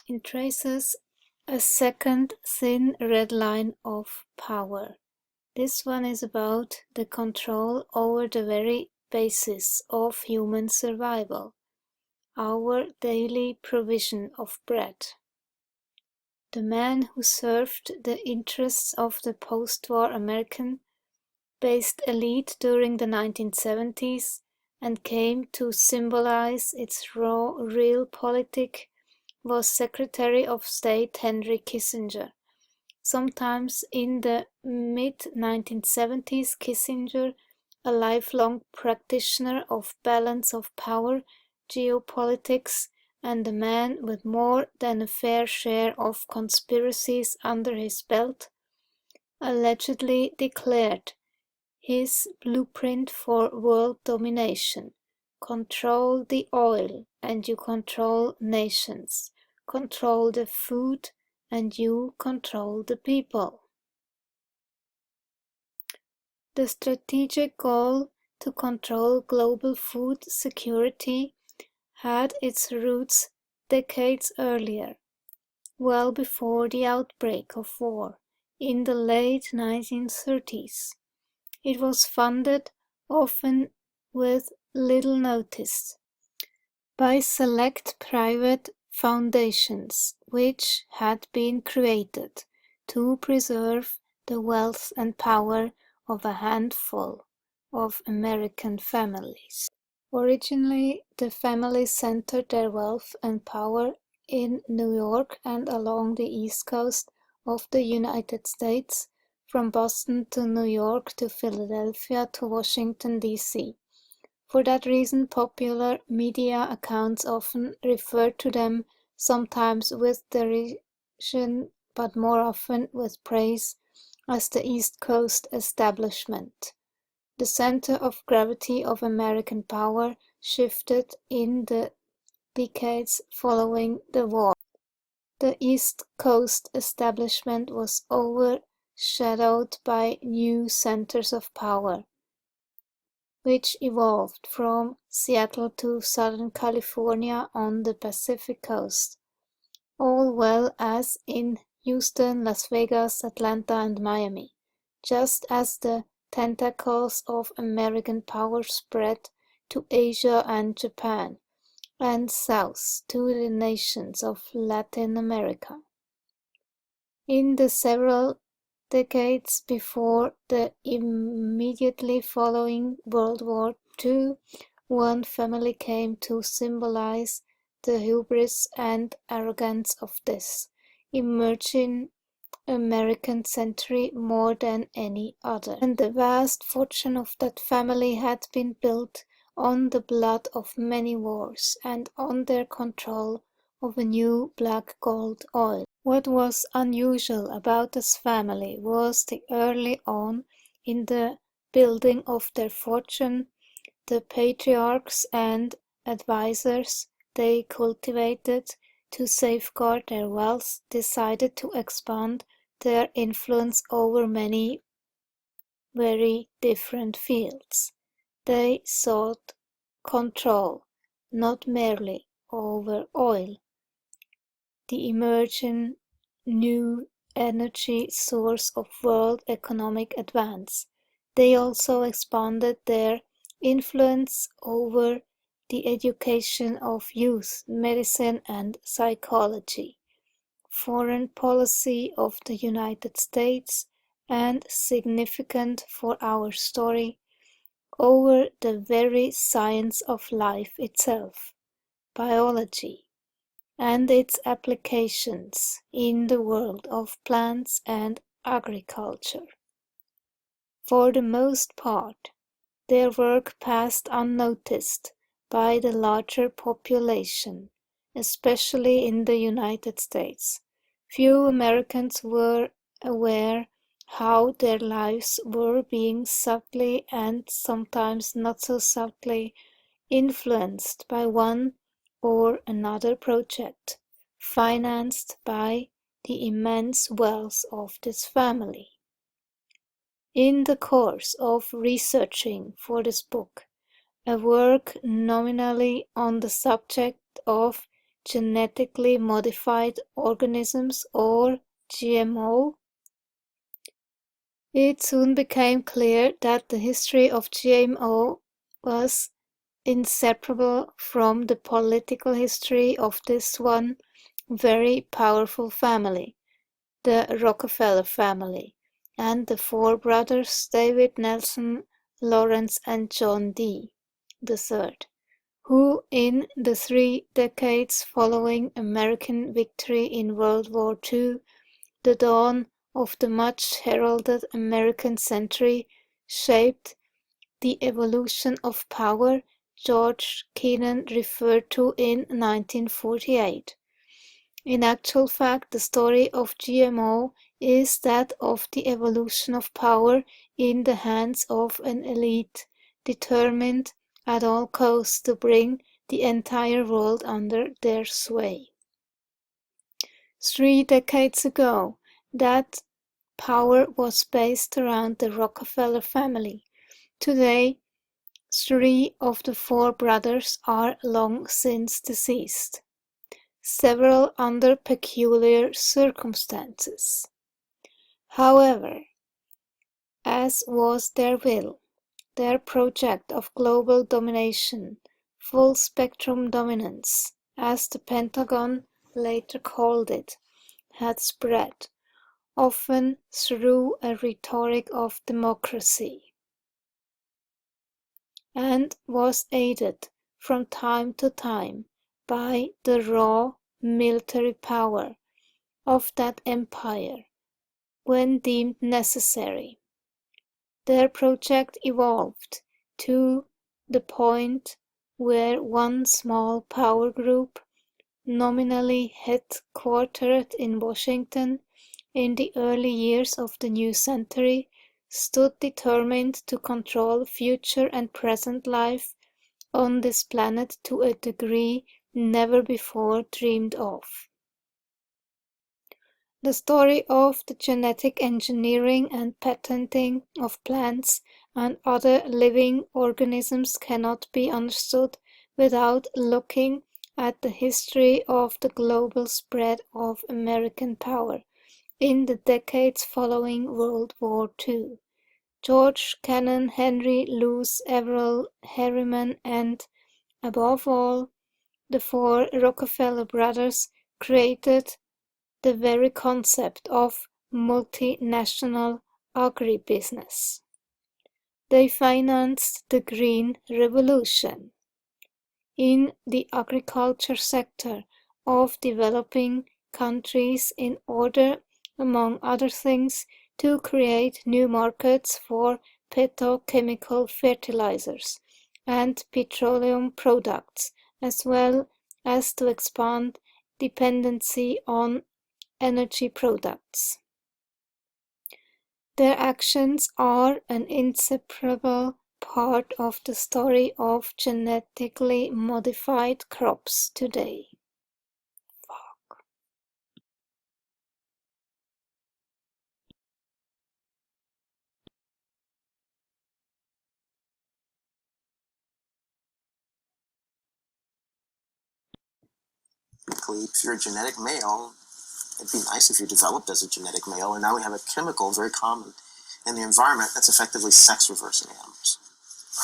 It traces a second thin red line of power. This one is about the control over the very basis of human survival, our daily provision of bread. The man who served the interests of the post-war American-based elite during the 1970s and came to symbolize its raw realpolitik was Secretary of State Henry Kissinger. Sometimes in the mid-1970s, Kissinger, a lifelong practitioner of balance of power, geopolitics, and a man with more than a fair share of conspiracies under his belt, allegedly declared his blueprint for world domination: control the oil and you control nations, control the food and you control the people. The strategic goal to control global food security had its roots decades earlier, well before the outbreak of war in the late 1930s. It was funded, often with little notice, by select private foundations which had been created to preserve the wealth and power of a handful of American families. Originally, the families centered their wealth and power in New York and along the East Coast of the United States, from Boston to New York to Philadelphia to Washington, D.C. For that reason, popular media accounts often refer to them, sometimes with derision but more often with praise, as the East Coast establishment. The center of gravity of American power shifted in the decades following the war. The East Coast establishment was overshadowed by new centers of power, which evolved from Seattle to Southern California on the Pacific Coast, all well as in Houston, Las Vegas, Atlanta, and Miami, just as the tentacles of American power spread to Asia and Japan, and south to the nations of Latin America. In the several decades before the immediately following World War II, one family came to symbolize the hubris and arrogance of this emerging American century more than any other. And the vast fortune of that family had been built on the blood of many wars and on their control of a new black gold oil. What was unusual about this family was the early on in the building of their fortune, the patriarchs and advisors they cultivated to safeguard their wealth decided to expand their influence over many very different fields. They sought control, not merely over oil, the emerging new energy source of world economic advance. They also expanded their influence over the education of youth, medicine and psychology, foreign policy of the United States, and, significant for our story, over the very science of life itself, biology, and its applications in the world of plants and agriculture. For the most part, their work passed unnoticed by the larger population, especially in the United States. Few Americans were aware how their lives were being subtly and sometimes not so subtly influenced by one or another project, financed by the immense wealth of this family. In the course of researching for this book, a work nominally on the subject of genetically modified organisms, or GMO, it soon became clear that the history of GMO was inseparable from the political history of this one very powerful family, the Rockefeller family, and the four brothers David, Nelson, Lawrence, and John D. III, who in the 3 decades following American victory in World War II, the dawn of the much-heralded American century, shaped the evolution of power George Kennan referred to in 1948. In actual fact, the story of GMO is that of the evolution of power in the hands of an elite, determined at all costs to bring the entire world under their sway. 3 decades ago, that power was based around the Rockefeller family. Today, 3 of the 4 brothers are long since deceased, several under peculiar circumstances. However, as was their will, their project of global domination, full-spectrum dominance, as the Pentagon later called it, had spread, often through a rhetoric of democracy, and was aided from time to time by the raw military power of that empire when deemed necessary. Their project evolved to the point where one small power group, nominally headquartered in Washington in the early years of the new century, stood determined to control future and present life on this planet to a degree never before dreamed of. The story of the genetic engineering and patenting of plants and other living organisms cannot be understood without looking at the history of the global spread of American power in the decades following World War II. George Kennan, Henry Luce, Averell Harriman, and, above all, the 4 Rockefeller brothers created the very concept of multinational agribusiness. They financed the Green Revolution in the agriculture sector of developing countries in order, among other things, to create new markets for petrochemical fertilizers and petroleum products, as well as to expand dependency on energy products. Their actions are an inseparable part of the story of genetically modified crops today. If you're a genetic male, it'd be nice if you developed as a genetic male, and now we have a chemical very common in the environment that's effectively sex reversing animals.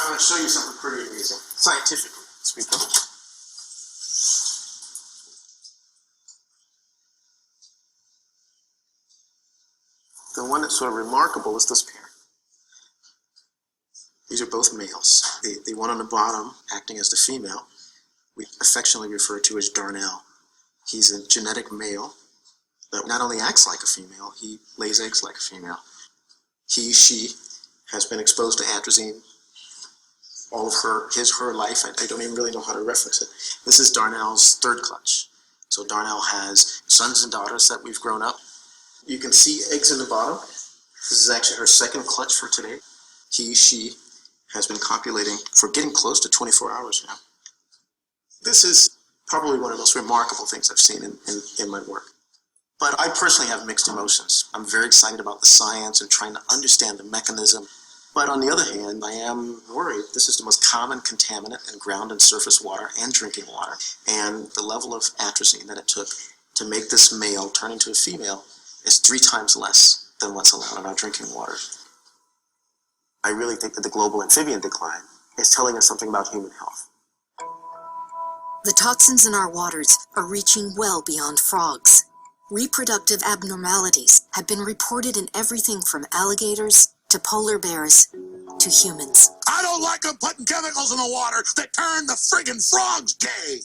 I'm going to show you something pretty amazing, scientifically speaking. The one that's sort of remarkable is this pair. These are both males. The one on the bottom, acting as the female, we affectionately refer to as Darnell. He's a genetic male that not only acts like a female, he lays eggs like a female. She has been exposed to atrazine all of her life. I don't even really know how to reference it. This is Darnell's 3rd clutch. So Darnell has sons and daughters that we've grown up. You can see eggs in the bottom. This is actually her 2nd clutch for today. She has been copulating for getting close to 24 hours now. This is probably one of the most remarkable things I've seen in my work. But I personally have mixed emotions. I'm very excited about the science and trying to understand the mechanism. But on the other hand, I am worried. This is the most common contaminant in ground and surface water and drinking water. And the level of atrazine that it took to make this male turn into a female is 3 times less than what's allowed in our drinking water. I really think that the global amphibian decline is telling us something about human health. The toxins in our waters are reaching well beyond frogs. Reproductive abnormalities have been reported in everything from alligators to polar bears to humans. I don't like them putting chemicals in the water that turn the friggin' frogs gay.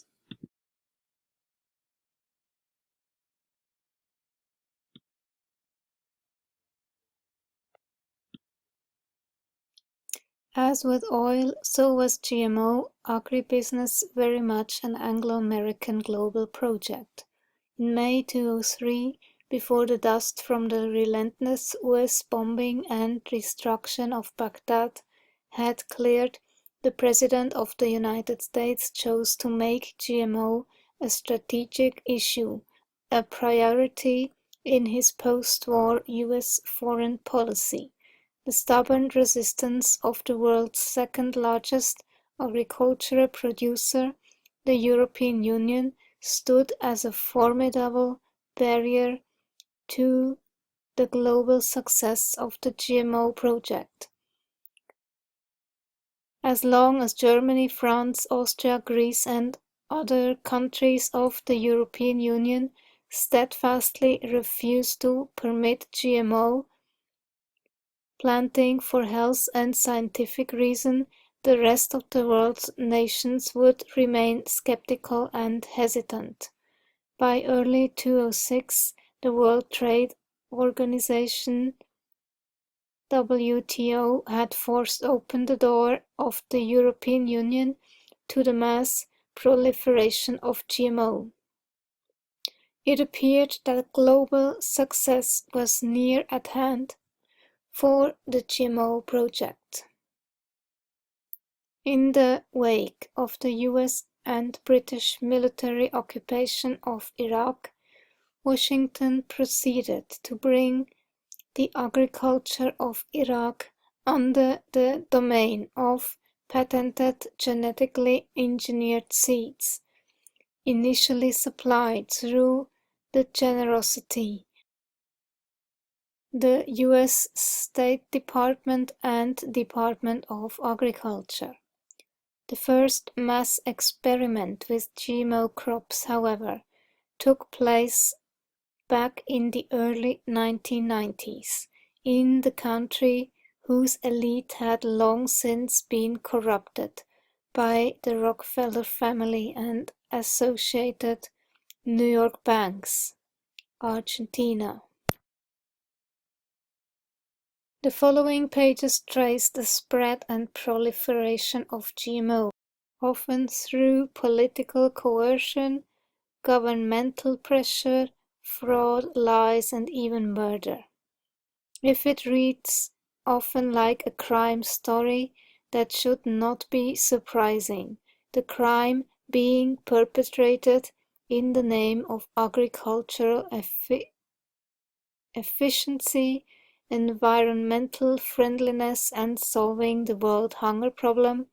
As with oil, so was GMO agribusiness very much an Anglo-American global project. In May 2003, before the dust from the relentless US bombing and destruction of Baghdad had cleared, the President of the United States chose to make GMO a strategic issue, a priority in his post-war US foreign policy. The stubborn resistance of the world's second-largest agricultural producer, the European Union, stood as a formidable barrier to the global success of the GMO project. As long as Germany, France, Austria, Greece and other countries of the European Union steadfastly refused to permit GMO planting for health and scientific reason, the rest of the world's nations would remain skeptical and hesitant. By early 2006, the World Trade Organization (WTO) had forced open the door of the European Union to the mass proliferation of GMO. It appeared that global success was near at hand for the GMO project. In the wake of the US and British military occupation of Iraq, Washington proceeded to bring the agriculture of Iraq under the domain of patented genetically engineered seeds, initially supplied through the generosity the U.S. State Department and Department of Agriculture. The first mass experiment with GMO crops, however, took place back in the early 1990s in the country whose elite had long since been corrupted by the Rockefeller family and associated New York banks, Argentina. The following pages trace the spread and proliferation of GMO, often through political coercion, governmental pressure, fraud, lies, and even murder. If it reads often like a crime story, that should not be surprising, the crime being perpetrated in the name of agricultural efficiency, environmental friendliness, and solving the world hunger problem,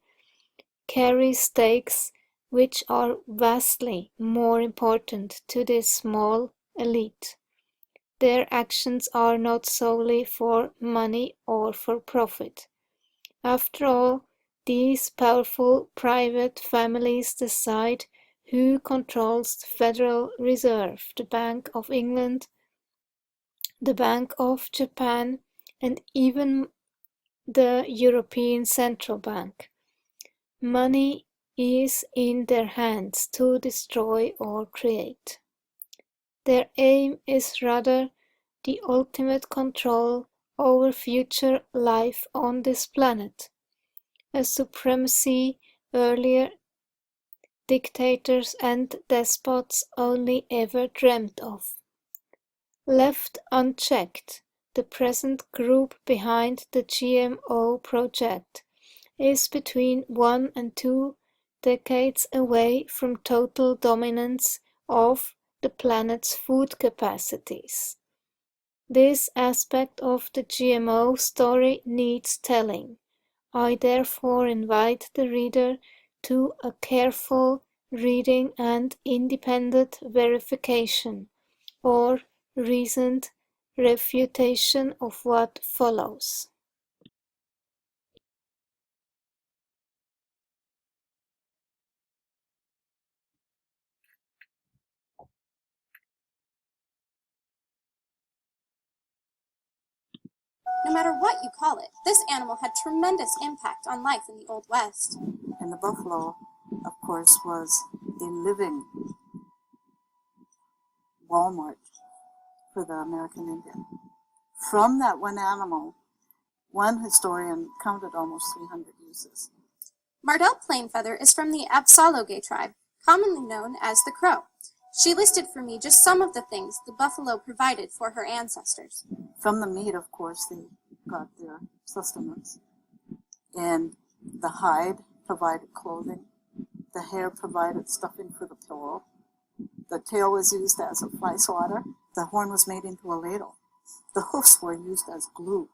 carry stakes which are vastly more important to this small elite. Their actions are not solely for money or for profit. After all, these powerful private families decide who controls the Federal Reserve, the Bank of England, the Bank of Japan, and even the European Central Bank. Money is in their hands to destroy or create. Their aim is rather the ultimate control over future life on this planet, a supremacy earlier dictators and despots only ever dreamt of. Left unchecked, the present group behind the GMO project is between 1 and 2 decades away from total dominance of the planet's food capacities. This aspect of the GMO story needs telling. I therefore invite the reader to a careful reading and independent verification, or reasoned refutation of what follows. No matter what you call it, this animal had tremendous impact on life in the Old West. And the buffalo, of course, was a living Walmart for the American Indian. From that one animal, one historian counted almost 300 uses. Mardell Plainfeather is from the Absaloge tribe, commonly known as the Crow. She listed for me just some of the things the buffalo provided for her ancestors. From the meat, of course, they got their sustenance. And the hide provided clothing. The hair provided stuffing for the pillow. The tail was used as a fly swatter. The horn was made into a ladle. The hoofs were used as glue.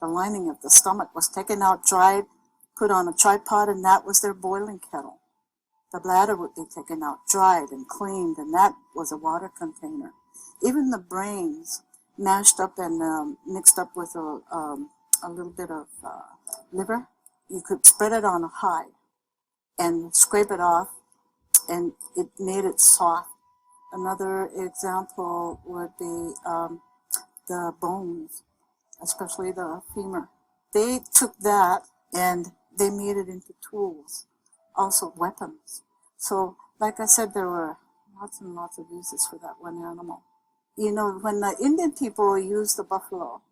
The lining of the stomach was taken out, dried, put on a tripod, and that was their boiling kettle. The bladder would be taken out, dried, and cleaned, and that was a water container. Even the brains, mashed up and mixed up with a little bit of liver, you could spread it on a hide and scrape it off, and it made it soft. Another example would be the bones, especially the femur. They took that and they made it into tools, also weapons. So, like I said, there were lots and lots of uses for that one animal. You know, when the Indian people used the buffalo,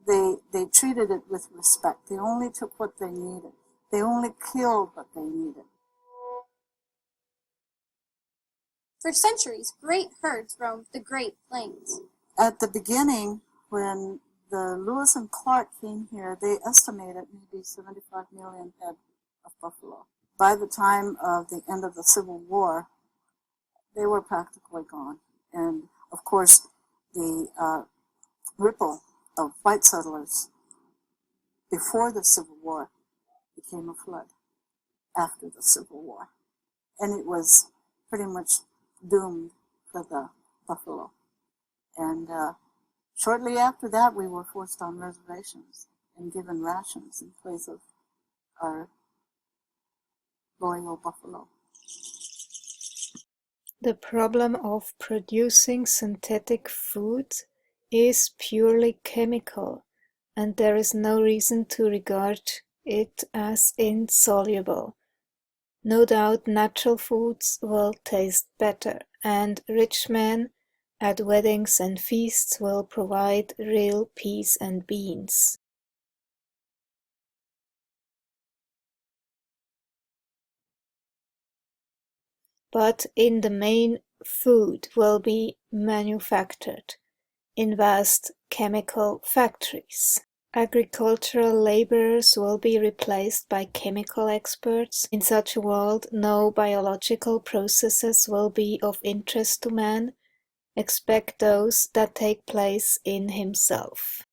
they treated it with respect. They only took what they needed. They only killed what they needed. For centuries, great herds roamed the Great Plains. At the beginning, when the Lewis and Clark came here, they estimated maybe 75 million head of buffalo. By the time of the end of the Civil War, they were practically gone. And of course, the ripple of white settlers before the Civil War became a flood after the Civil War. And it was pretty much doomed for the buffalo. And shortly after that, we were forced on reservations and given rations in place of our loyal buffalo. The problem of producing synthetic food is purely chemical, and there is no reason to regard it as insoluble. No doubt natural foods will taste better, and rich men at weddings and feasts will provide real peas and beans. But in the main, food will be manufactured in vast chemical factories. Agricultural laborers will be replaced by chemical experts. In such a world, no biological processes will be of interest to man, except those that take place in himself.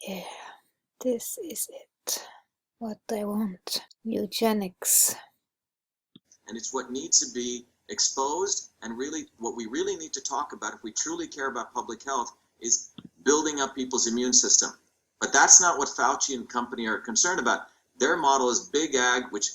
Yeah, this is it. What I want. Eugenics. And it's what needs to be exposed, and really what we really need to talk about if we truly care about public health is building up people's immune system. But that's not what Fauci and company are concerned about. Their model is big ag, which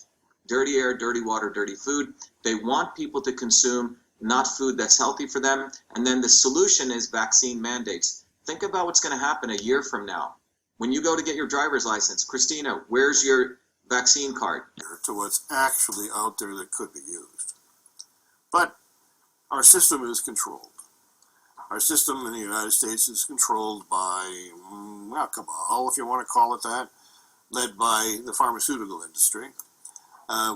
dirty air, dirty water, dirty food. They want people to consume not food that's healthy for them. And then the solution is vaccine mandates. Think about what's going to happen a year from now. When you go to get your driver's license, Christina, where's your vaccine card? To what's actually out there that could be used. But our system is controlled. Our system in the United States is controlled by cabal, if you want to call it that, led by the pharmaceutical industry,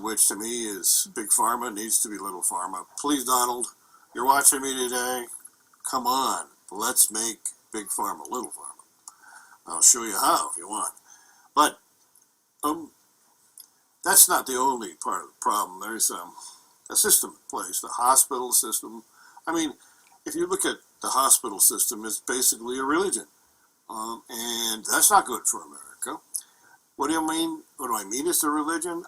which to me is big pharma, needs to be little pharma. Please, Donald, you're watching me today. Come on, let's make big pharma little pharma. I'll show you how if you want. But that's not the only part of the problem. There's a system in place, the hospital system. I mean, if you look at the hospital system, it's basically a religion. And that's not good for America. What do you mean? What do I mean it's a religion?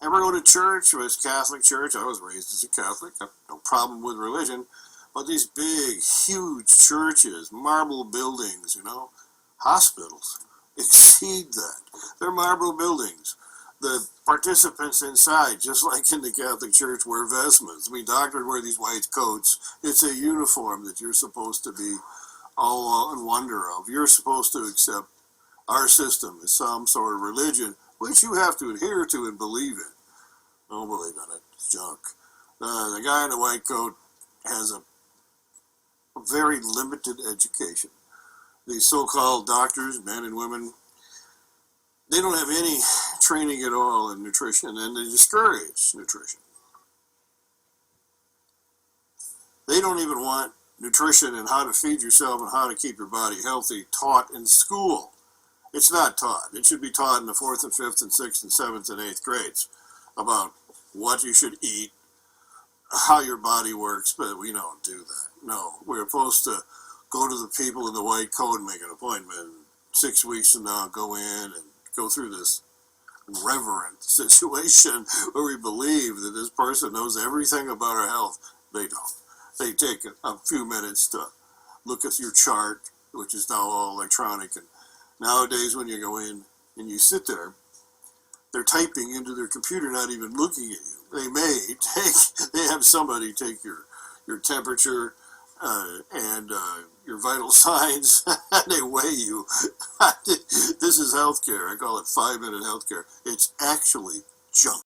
Ever go to church? It was Catholic church. I was raised as a Catholic. I have no problem with religion. But these big, huge churches, marble buildings, hospitals exceed that. They're marble buildings. The participants inside, just like in the Catholic Church, wear vestments. I mean, doctors wear these white coats. It's a uniform that you're supposed to be all in wonder of. You're supposed to accept our system as some sort of religion, which you have to adhere to and believe in. Don't believe in it. It's junk. The guy in the white coat has a very limited education. These so-called doctors, men and women, they don't have any training at all in nutrition, and they discourage nutrition. They don't even want nutrition and how to feed yourself and how to keep your body healthy taught in school. It's not taught. It should be taught in the 4th and 5th and 6th and 7th and 8th grades about what you should eat, how your body works, but we don't do that. No, we're supposed to go to the people in the white coat and make an appointment. 6 weeks from now, go in and go through this reverent situation where we believe that this person knows everything about our health. They don't. They take a few minutes to look at your chart, which is now all electronic. And nowadays, when you go in and you sit there, they're typing into their computer, not even looking at you. They have somebody take your temperature and your vital signs, and they weigh you. This is healthcare. I call it 5-minute healthcare. It's actually junk.